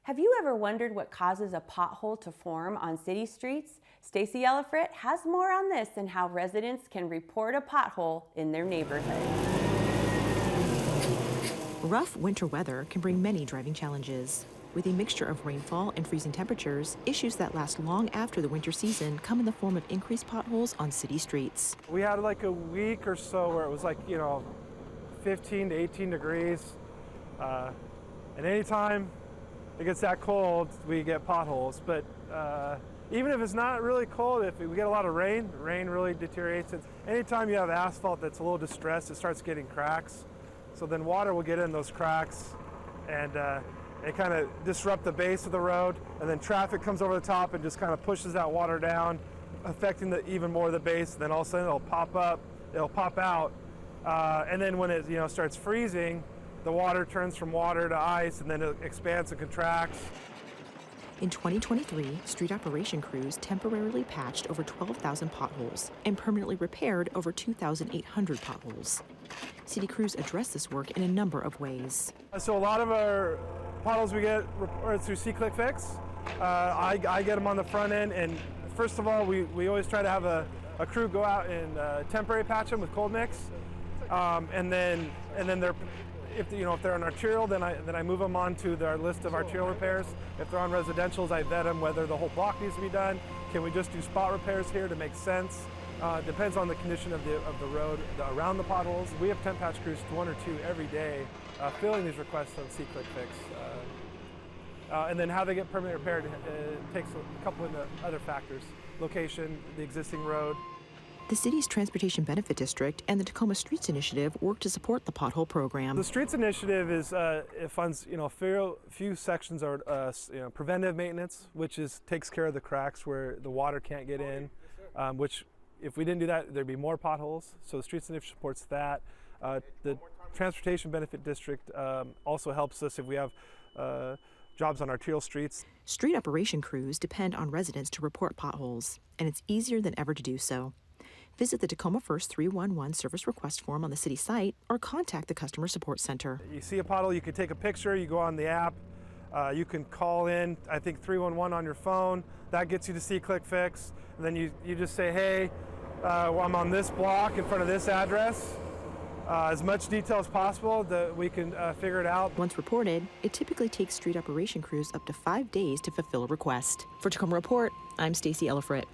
Have you ever wondered what causes a pothole to form on city streets? Stacy Ellifrit has more on this and how residents can report a pothole in their neighborhood. Rough winter weather can bring many driving challenges. With a mixture of rainfall and freezing temperatures, issues that last long after the winter season come in the form of increased potholes on city streets. We had like a week or so where it was like, 15 to 18 degrees. And anytime it gets that cold, we get potholes. But even if it's not really cold, if we get a lot of rain, rain really deteriorates it. Anytime you have asphalt that's a little distressed, it starts getting cracks. So then water will get in those cracks and it kind of disrupt the base of the road. And then traffic comes over the top and just kind of pushes that water down, affecting even more of the base. And then all of a sudden it'll pop up, it'll pop out. And then when it starts freezing, the water turns from water to ice, and then it expands and contracts. In 2023, street operation crews temporarily patched over 12,000 potholes and permanently repaired over 2,800 potholes. City crews address this work in a number of ways. So a lot of our potholes we get reported through See-Click-Fix. I get them on the front end, and first of all, we always try to have a crew go out and temporary patch them with cold mix, and then if they're on arterial, then I move them onto our list of arterial repairs. If they're on residentials, I vet them whether the whole block needs to be done. Can we just do spot repairs here to make sense? Depends on the condition of the road around the potholes. We have temp patch crews, one or two every day, filling these requests on See-Click-Fix. And then how they get permanently repaired takes a couple of the other factors: location, the existing road. The city's Transportation Benefit District and the Tacoma Streets Initiative work to support the pothole program. The Streets Initiative it funds few sections are preventive maintenance, which takes care of the cracks where the water can't get in. Which, if we didn't do that, there'd be more potholes. So the Streets Initiative supports that. The Transportation Benefit District also helps us if we have jobs on arterial streets. Street operation crews depend on residents to report potholes, and it's easier than ever to do so. Visit the TacomaFIRST 311 service request form on the city site or contact the customer support center. You see a pothole, you can take a picture, you go on the app, you can call in, I think 311 on your phone. That gets you to See-Click-Fix. And then you just say, hey, I'm on this block in front of this address. As much detail as possible that we can figure it out. Once reported, it typically takes street operation crews up to 5 days to fulfill a request. For Tacoma Report, I'm Stacy Ellifrit.